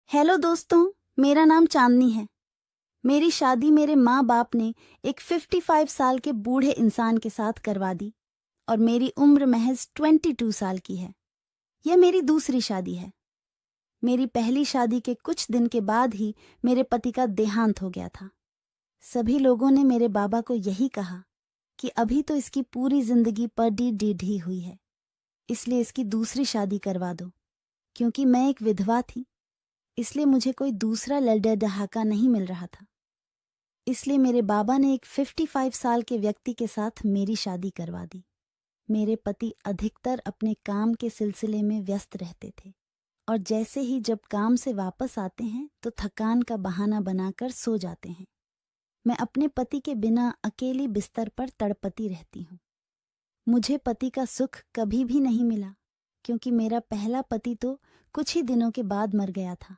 Hello दोस्तों, मेरा नाम चांदनी है। मेरी शादी मेरे माँ बाप ने एक 55 साल के बूढ़े इंसान के साथ करवा दी और मेरी उम्र महज 22 साल की है। यह मेरी दूसरी शादी है। मेरी पहली शादी के कुछ दिन के बाद ही मेरे पति का देहांत हो गया था। सभी लोगों ने मेरे बाबा को यही कहा कि अभी तो इसकी पूरी जिंदगी पड़ी डीढ़ी हुई है, इसलिए इसकी दूसरी शादी करवा दो। क्योंकि मैं एक विधवा थी, इसलिए मुझे कोई दूसरा लड़का डहाका नहीं मिल रहा था। इसलिए मेरे बाबा ने एक 55 साल के व्यक्ति के साथ मेरी शादी करवा दी। मेरे पति अधिकतर अपने काम के सिलसिले में व्यस्त रहते थे और जैसे ही जब काम से वापस आते हैं तो थकान का बहाना बनाकर सो जाते हैं। मैं अपने पति के बिना अकेली बिस्तर पर तड़पती रहती हूँ। मुझे पति का सुख कभी भी नहीं मिला, क्योंकि मेरा पहला पति तो कुछ ही दिनों के बाद मर गया था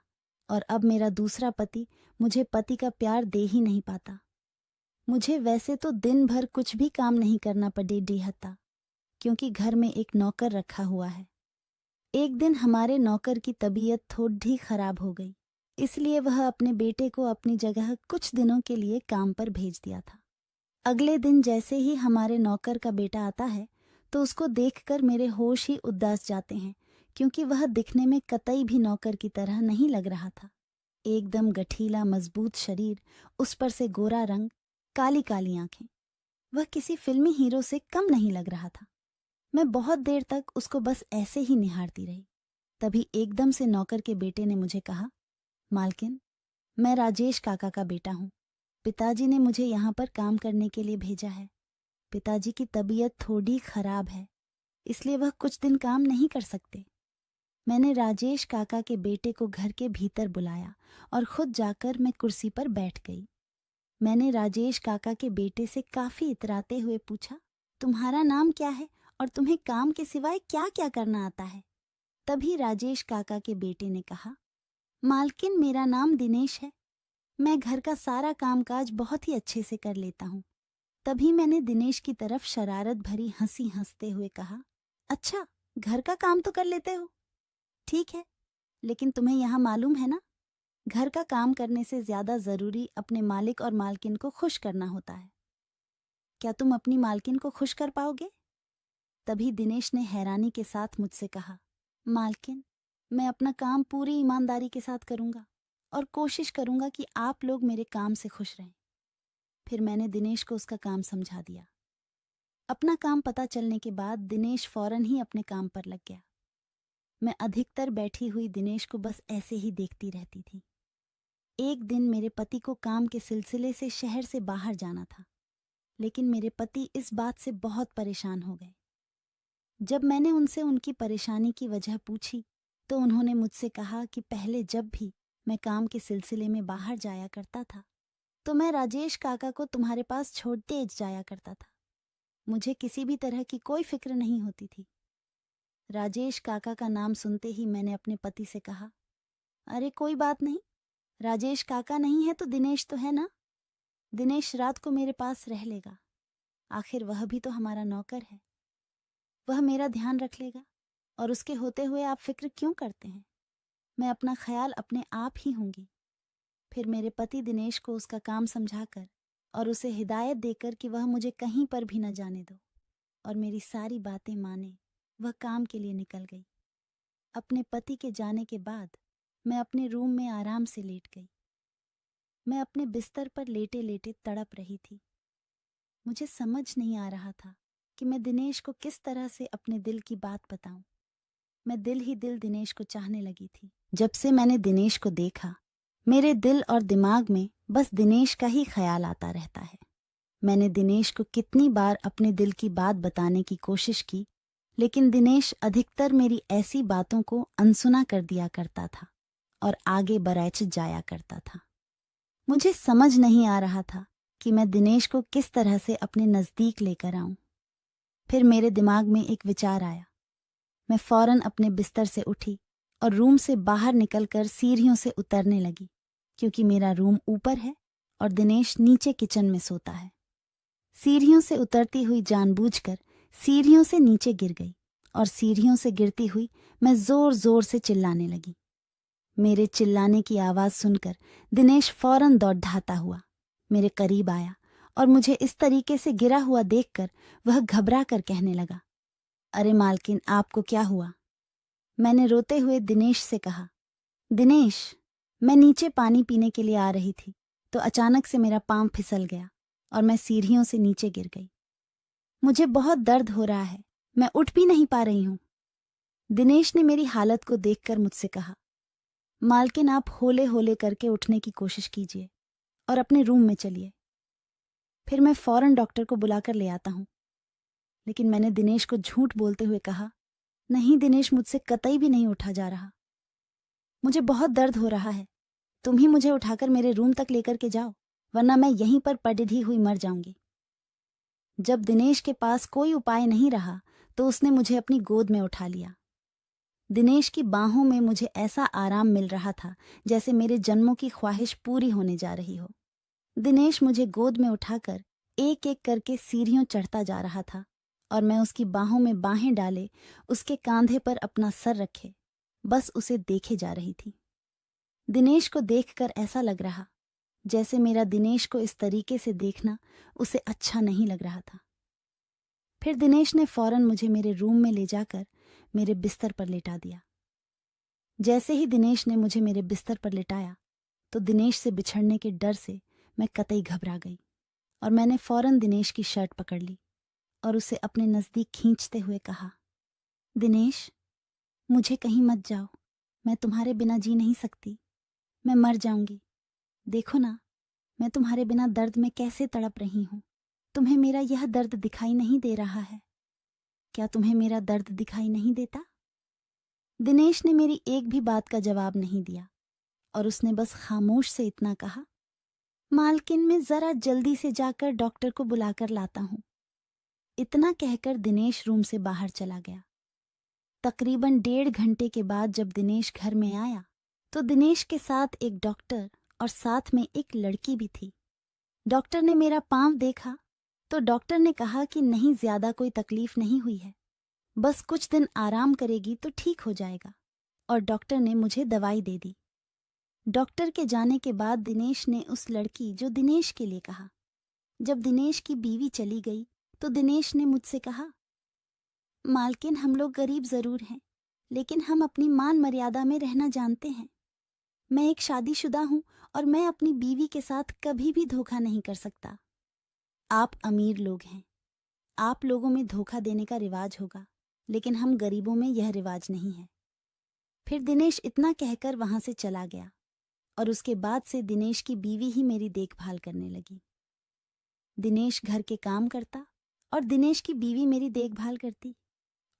और अब मेरा दूसरा पति मुझे पति का प्यार दे ही नहीं पाता। मुझे वैसे तो दिन भर कुछ भी काम नहीं करना पड़े डीहता, क्योंकि घर में एक नौकर रखा हुआ है। एक दिन हमारे नौकर की तबीयत थोड़ी खराब हो गई, इसलिए वह अपने बेटे को अपनी जगह कुछ दिनों के लिए काम पर भेज दिया था। अगले दिन जैसे ही हमारे नौकर का बेटा आता है तो उसको देखकर मेरे होश ही उदास जाते हैं, क्योंकि वह दिखने में कतई भी नौकर की तरह नहीं लग रहा था। एकदम गठीला मजबूत शरीर, उस पर से गोरा रंग, काली काली आंखें। वह किसी फिल्मी हीरो से कम नहीं लग रहा था। मैं बहुत देर तक उसको बस ऐसे ही निहारती रही। तभी एकदम से नौकर के बेटे ने मुझे कहा, मालकिन, मैं राजेश काका का बेटा हूँ। पिताजी ने मुझे यहाँ पर काम करने के लिए भेजा है। पिताजी की तबीयत थोड़ी खराब है, इसलिए वह कुछ दिन काम नहीं कर सकते। मैंने राजेश काका के बेटे को घर के भीतर बुलाया और खुद जाकर मैं कुर्सी पर बैठ गई। मैंने राजेश काका के बेटे से काफी इतराते हुए पूछा, तुम्हारा नाम क्या है और तुम्हें काम के सिवाय क्या क्या करना आता है? तभी राजेश काका के बेटे ने कहा, मालकिन, मेरा नाम दिनेश है। मैं घर का सारा कामकाज बहुत ही अच्छे से कर लेता हूँ। तभी मैंने दिनेश की तरफ शरारत भरी हंसी हंसते हुए कहा, अच्छा, घर का काम तो कर लेते हो? ठीक है, लेकिन तुम्हें यहाँ मालूम है ना, घर का काम करने से ज्यादा जरूरी अपने मालिक और मालकिन को खुश करना होता है। क्या तुम अपनी मालकिन को खुश कर पाओगे? तभी दिनेश ने हैरानी के साथ मुझसे कहा, मालकिन, मैं अपना काम पूरी ईमानदारी के साथ करूंगा और कोशिश करूंगा कि आप लोग मेरे काम से खुश रहें। फिर मैंने दिनेश को उसका काम समझा दिया। अपना काम पता चलने के बाद दिनेश फौरन ही अपने काम पर लग गया। मैं अधिकतर बैठी हुई दिनेश को बस ऐसे ही देखती रहती थी। एक दिन मेरे पति को काम के सिलसिले से शहर से बाहर जाना था, लेकिन मेरे पति इस बात से बहुत परेशान हो गए। जब मैंने उनसे उनकी परेशानी की वजह पूछी तो उन्होंने मुझसे कहा कि पहले जब भी मैं काम के सिलसिले में बाहर जाया करता था तो मैं राजेश काका को तुम्हारे पास छोड़ते जाया करता था। मुझे किसी भी तरह की कोई फिक्र नहीं होती थी। राजेश काका का नाम सुनते ही मैंने अपने पति से कहा, अरे कोई बात नहीं, राजेश काका नहीं है तो दिनेश तो है ना। दिनेश रात को मेरे पास रह लेगा, आखिर वह भी तो हमारा नौकर है। वह मेरा ध्यान रख लेगा और उसके होते हुए आप फिक्र क्यों करते हैं? मैं अपना ख्याल अपने आप ही होंगी। फिर मेरे पति दिनेश को उसका काम समझाकर और उसे हिदायत देकर कि वह मुझे कहीं पर भी न जाने दो और मेरी सारी बातें माने, वह काम के लिए निकल गई। अपने पति के जाने के बाद मैं अपने रूम में आराम से लेट गई। मैं अपने बिस्तर पर लेटे लेटे तड़प रही थी। मुझे समझ नहीं आ रहा था कि मैं दिनेश को किस तरह से अपने दिल की बात बताऊं। मैं दिल ही दिल दिनेश को चाहने लगी थी। जब से मैंने दिनेश को देखा, मेरे दिल और दिमाग में बस दिनेश का ही ख्याल आता रहता है। मैंने दिनेश को कितनी बार अपने दिल की बात बताने की कोशिश की, लेकिन दिनेश अधिकतर मेरी ऐसी बातों को अनसुना कर दिया करता था और आगे बरैच जाया करता था। मुझे समझ नहीं आ रहा था कि मैं दिनेश को किस तरह से अपने नज़दीक लेकर आऊं। फिर मेरे दिमाग में एक विचार आया। मैं फौरन अपने बिस्तर से उठी और रूम से बाहर निकलकर सीढ़ियों से उतरने लगी, क्योंकि मेरा रूम ऊपर है और दिनेश नीचे किचन में सोता है। सीढ़ियों से उतरती हुई जानबूझकर सीढ़ियों से नीचे गिर गई और सीढ़ियों से गिरती हुई मैं जोर जोर से चिल्लाने लगी। मेरे चिल्लाने की आवाज़ सुनकर दिनेश फौरन दौड़ धाता हुआ मेरे करीब आया और मुझे इस तरीके से गिरा हुआ देखकर वह घबरा कर कहने लगा, अरे मालकिन, आपको क्या हुआ? मैंने रोते हुए दिनेश से कहा, दिनेश, मैं नीचे पानी पीने के लिए आ रही थी तो अचानक से मेरा पाँव फिसल गया और मैं सीढ़ियों से नीचे गिर गई। मुझे बहुत दर्द हो रहा है, मैं उठ भी नहीं पा रही हूं। दिनेश ने मेरी हालत को देखकर मुझसे कहा, मालकिन, आप होले होले करके उठने की कोशिश कीजिए और अपने रूम में चलिए, फिर मैं फौरन डॉक्टर को बुलाकर ले आता हूं। लेकिन मैंने दिनेश को झूठ बोलते हुए कहा, नहीं दिनेश, मुझसे कतई भी नहीं उठा जा रहा, मुझे बहुत दर्द हो रहा है, तुम ही मुझे उठाकर मेरे रूम तक लेकर के जाओ, वरना मैं यहीं पर पड़ी हुई मर जाऊंगी। जब दिनेश के पास कोई उपाय नहीं रहा तो उसने मुझे अपनी गोद में उठा लिया। दिनेश की बाहों में मुझे ऐसा आराम मिल रहा था जैसे मेरे जन्मों की ख्वाहिश पूरी होने जा रही हो। दिनेश मुझे गोद में उठाकर एक एक करके सीढ़ियों चढ़ता जा रहा था और मैं उसकी बाहों में बाहें डाले उसके कांधे पर अपना सर रखे बस उसे देखे जा रही थी। दिनेश को देखकर ऐसा लग रहा जैसे मेरा दिनेश को इस तरीके से देखना उसे अच्छा नहीं लग रहा था। फिर दिनेश ने फौरन मुझे मेरे रूम में ले जाकर मेरे बिस्तर पर लेटा दिया। जैसे ही दिनेश ने मुझे मेरे बिस्तर पर लिटाया तो दिनेश से बिछड़ने के डर से मैं कतई घबरा गई और मैंने फौरन दिनेश की शर्ट पकड़ ली और उसे अपने नज़दीक खींचते हुए कहा, दिनेश, मुझे कहीं मत जाओ, मैं तुम्हारे बिना जी नहीं सकती, मैं मर जाऊंगी। देखो ना, मैं तुम्हारे बिना दर्द में कैसे तड़प रही हूं। तुम्हें मेरा यह दर्द दिखाई नहीं दे रहा है? क्या तुम्हें मेरा दर्द दिखाई नहीं देता? दिनेश ने मेरी एक भी बात का जवाब नहीं दिया और उसने बस खामोश से इतना कहा, मालकिन, मैं जरा जल्दी से जाकर डॉक्टर को बुलाकर लाता हूं। इतना कहकर दिनेश रूम से बाहर चला गया। तकरीबन 1.5 घंटे के बाद जब दिनेश घर में आया तो दिनेश के साथ एक डॉक्टर और साथ में एक लड़की भी थी। डॉक्टर ने मेरा पांव देखा तो डॉक्टर ने कहा कि नहीं, ज्यादा कोई तकलीफ नहीं हुई है, बस कुछ दिन आराम करेगी तो ठीक हो जाएगा, और डॉक्टर ने मुझे दवाई दे दी। डॉक्टर के जाने के बाद दिनेश ने उस लड़की जो दिनेश के लिए कहा। जब दिनेश की बीवी चली गई तो दिनेश ने मुझसे कहा, मालकिन, हम लोग गरीब जरूर हैं लेकिन हम अपनी मान मर्यादा में रहना जानते हैं। मैं एक शादीशुदा हूं और मैं अपनी बीवी के साथ कभी भी धोखा नहीं कर सकता। आप अमीर लोग हैं, आप लोगों में धोखा देने का रिवाज होगा, लेकिन हम गरीबों में यह रिवाज नहीं है। फिर दिनेश इतना कहकर वहां से चला गया और उसके बाद से दिनेश की बीवी ही मेरी देखभाल करने लगी। दिनेश घर के काम करता और दिनेश की बीवी मेरी देखभाल करती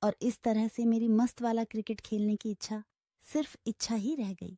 और इस तरह से मेरी मस्त वाला क्रिकेट खेलने की इच्छा सिर्फ इच्छा ही रह गई।